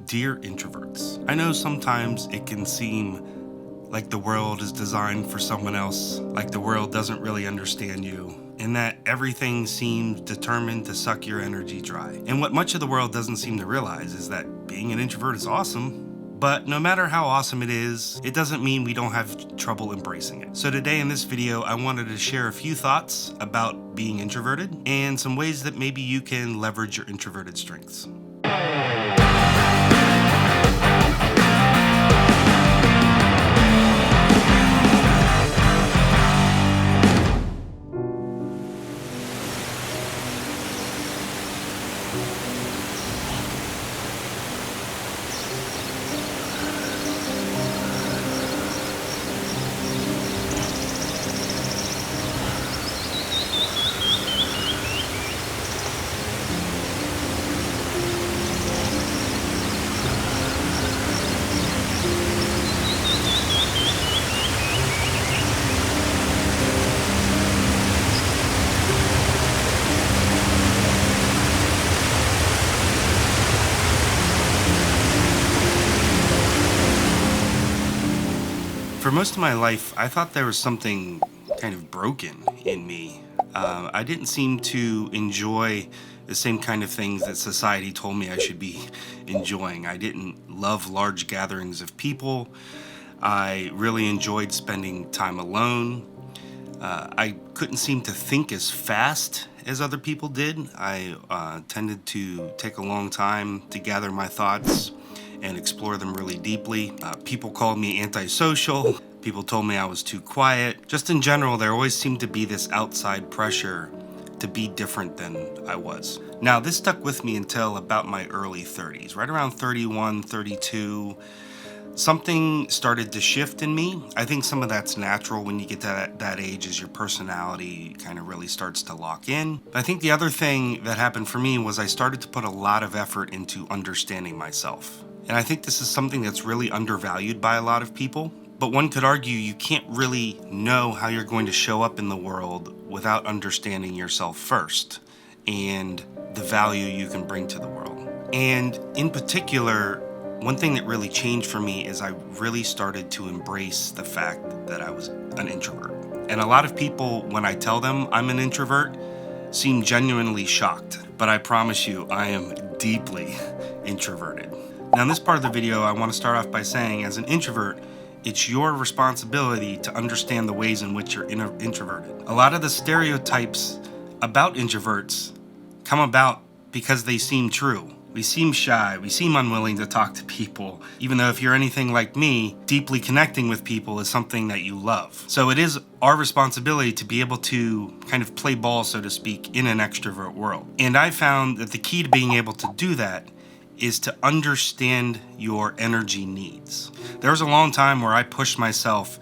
Dear introverts, I know sometimes it can seem like the world is designed for someone else, like the world doesn't really understand you, and that everything seems determined to suck your energy dry. And what much of the world doesn't seem to realize is that being an introvert is awesome, but no matter how awesome it is, it doesn't mean we don't have trouble embracing it. So today in this video, I wanted to share a few thoughts about being introverted and some ways that maybe you can leverage your introverted strengths. For most of my life, I thought there was something kind of broken in me. I didn't seem to enjoy the same kind of things that society told me I should be enjoying. I didn't love large gatherings of people. I really enjoyed spending time alone. I couldn't seem to think as fast as other people did. I tended to take a long time to gather my thoughts and explore them really deeply. People called me antisocial. People told me I was too quiet. Just in general, there always seemed to be this outside pressure to be different than I was. Now, this stuck with me until about my early 30s. Right around 31, 32, something started to shift in me. I think some of that's natural when you get to that age as your personality kind of really starts to lock in. I think the other thing that happened for me was I started to put a lot of effort into understanding myself. And I think this is something that's really undervalued by a lot of people. But one could argue you can't really know how you're going to show up in the world without understanding yourself first and the value you can bring to the world. And in particular, one thing that really changed for me is I really started to embrace the fact that I was an introvert. And a lot of people, when I tell them I'm an introvert, seem genuinely shocked. But I promise you, I am deeply introverted. Now, in this part of the video, I want to start off by saying, as an introvert, it's your responsibility to understand the ways in which you're introverted. A lot of the stereotypes about introverts come about because they seem true. We seem shy, we seem unwilling to talk to people, even though if you're anything like me, deeply connecting with people is something that you love. So it is our responsibility to be able to kind of play ball, so to speak, in an extrovert world. And I found that the key to being able to do that is to understand your energy needs. There was a long time where I pushed myself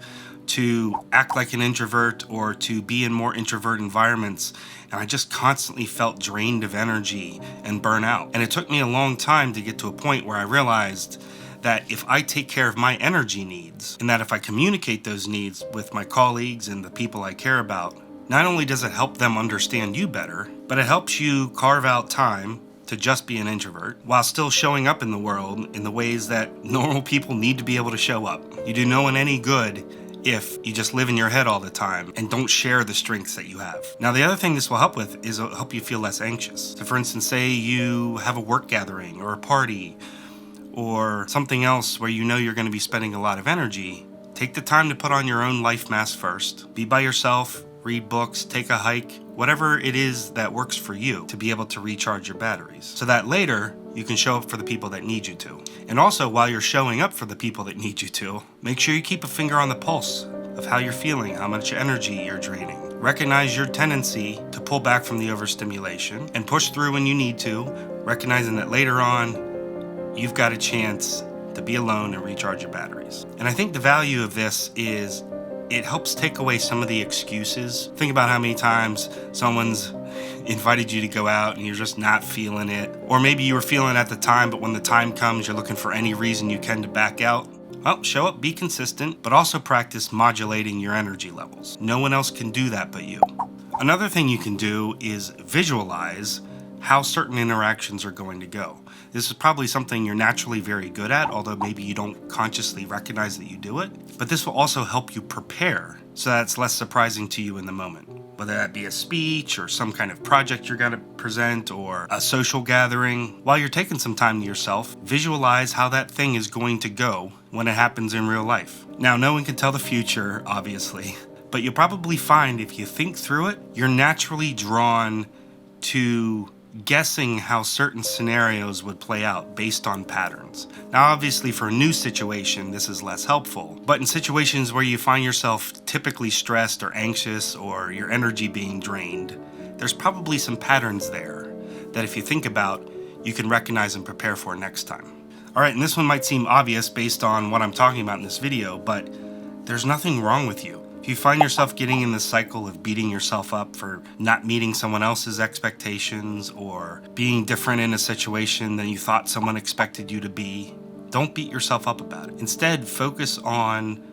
to act like an introvert or to be in more introvert environments, and I just constantly felt drained of energy and burnout. And it took me a long time to get to a point where I realized that if I take care of my energy needs, and that if I communicate those needs with my colleagues and the people I care about, not only does it help them understand you better, but it helps you carve out time to just be an introvert while still showing up in the world in the ways that normal people need to be able to show up. You do no one any good if you just live in your head all the time and don't share the strengths that you have. Now, the other thing this will help with is it'll help you feel less anxious. So for instance, say you have a work gathering or a party or something else where you know you're going to be spending a lot of energy. Take the time to put on your own life mask first. Be by yourself, read books, take a hike, whatever it is that works for you to be able to recharge your batteries so that later you can show up for the people that need you to. And also, while you're showing up for the people that need you to, make sure you keep a finger on the pulse of how you're feeling, how much energy you're draining. Recognize your tendency to pull back from the overstimulation and push through when you need to, recognizing that later on you've got a chance to be alone and recharge your batteries. And I think the value of this is it helps take away some of the excuses. Think about how many times someone's invited you to go out and you're just not feeling it. Or maybe you were feeling it at the time, but when the time comes, you're looking for any reason you can to back out. Well, show up, be consistent, but also practice modulating your energy levels. No one else can do that but you. Another thing you can do is visualize how certain interactions are going to go. This is probably something you're naturally very good at, although maybe you don't consciously recognize that you do it. But this will also help you prepare so that it's less surprising to you in the moment. Whether that be a speech or some kind of project you're going to present or a social gathering, while you're taking some time to yourself, visualize how that thing is going to go when it happens in real life. Now, no one can tell the future, obviously, but you'll probably find if you think through it, you're naturally drawn to guessing how certain scenarios would play out based on patterns. Now, obviously for a new situation, this is less helpful, but in situations where you find yourself typically stressed or anxious or your energy being drained, there's probably some patterns there that if you think about, you can recognize and prepare for next time. All right, and this one might seem obvious based on what I'm talking about in this video, but there's nothing wrong with you. If you find yourself getting in this cycle of beating yourself up for not meeting someone else's expectations or being different in a situation than you thought someone expected you to be, don't beat yourself up about it. Instead, focus on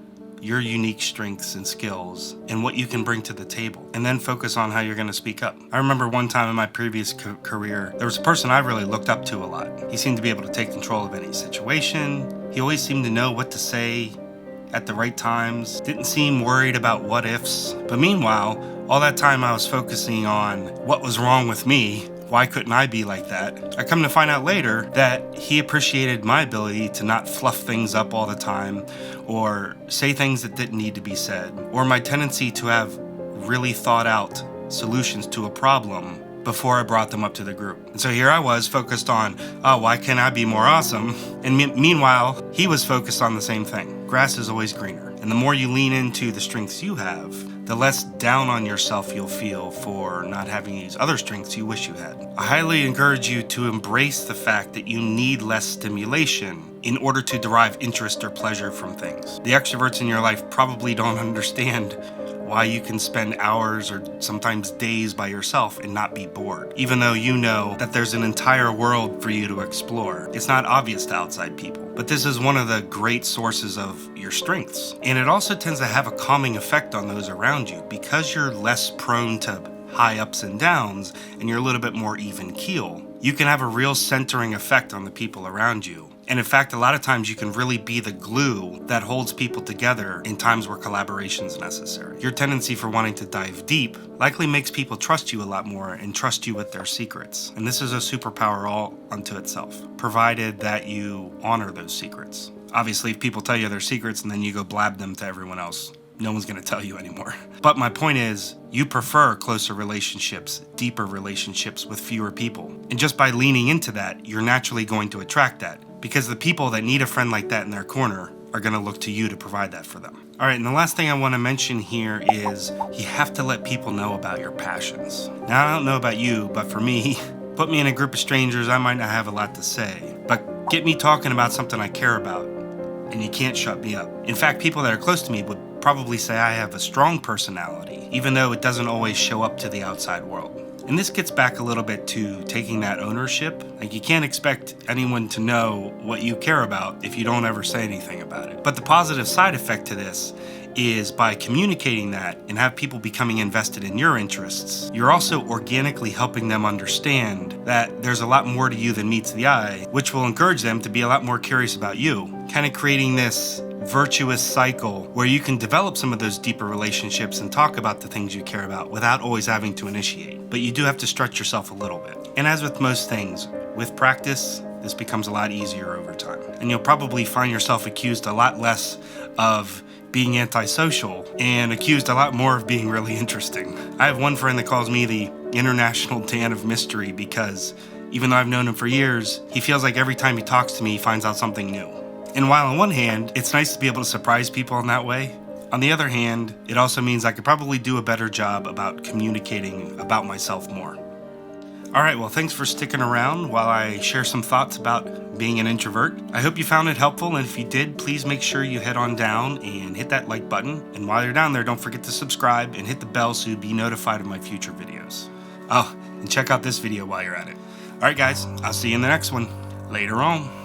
your unique strengths and skills and what you can bring to the table, and then focus on how you're going to speak up. I remember one time in my previous career, there was a person I really looked up to a lot. He seemed to be able to take control of any situation. He always seemed to know what to say at the right times, didn't seem worried about what ifs. But meanwhile, all that time I was focusing on what was wrong with me. Why couldn't I be like that? I come to find out later that he appreciated my ability to not fluff things up all the time or say things that didn't need to be said, or my tendency to have really thought out solutions to a problem before I brought them up to the group. And so here I was focused on, oh, why can't I be more awesome? And meanwhile, he was focused on the same thing. Grass is always greener. And the more you lean into the strengths you have, the less down on yourself you'll feel for not having these other strengths you wish you had. I highly encourage you to embrace the fact that you need less stimulation in order to derive interest or pleasure from things. The extroverts in your life probably don't understand why you can spend hours or sometimes days by yourself and not be bored, even though you know that there's an entire world for you to explore. It's not obvious to outside people, but this is one of the great sources of your strengths. And it also tends to have a calming effect on those around you because you're less prone to high ups and downs and you're a little bit more even keel. You can have a real centering effect on the people around you. And in fact, a lot of times you can really be the glue that holds people together in times where collaboration is necessary. Your tendency for wanting to dive deep likely makes people trust you a lot more and trust you with their secrets. And this is a superpower all unto itself, provided that you honor those secrets. Obviously, if people tell you their secrets and then you go blab them to everyone else, no one's going to tell you anymore. But my point is, you prefer closer relationships, deeper relationships with fewer people. And just by leaning into that, you're naturally going to attract that, because the people that need a friend like that in their corner are going to look to you to provide that for them. All right, and the last thing I want to mention here is you have to let people know about your passions. Now, I don't know about you, but for me, put me in a group of strangers, I might not have a lot to say, but get me talking about something I care about, and you can't shut me up. In fact, people that are close to me would probably say I have a strong personality, even though it doesn't always show up to the outside world. And this gets back a little bit to taking that ownership. Like, you can't expect anyone to know what you care about if you don't ever say anything about it. But the positive side effect to this is by communicating that and have people becoming invested in your interests, you're also organically helping them understand that there's a lot more to you than meets the eye, which will encourage them to be a lot more curious about you, kind of creating this virtuous cycle where you can develop some of those deeper relationships and talk about the things you care about without always having to initiate. But you do have to stretch yourself a little bit. And as with most things, with practice, this becomes a lot easier over time. And you'll probably find yourself accused a lot less of being antisocial and accused a lot more of being really interesting. I have one friend that calls me the International Dan of Mystery because even though I've known him for years, he feels like every time he talks to me, he finds out something new. And while on one hand, it's nice to be able to surprise people in that way, on the other hand, it also means I could probably do a better job about communicating about myself more. All right, well, thanks for sticking around while I share some thoughts about being an introvert. I hope you found it helpful, and if you did, please make sure you head on down and hit that like button. And while you're down there, don't forget to subscribe and hit the bell so you'll be notified of my future videos. Oh, and check out this video while you're at it. All right, guys, I'll see you in the next one. Later on.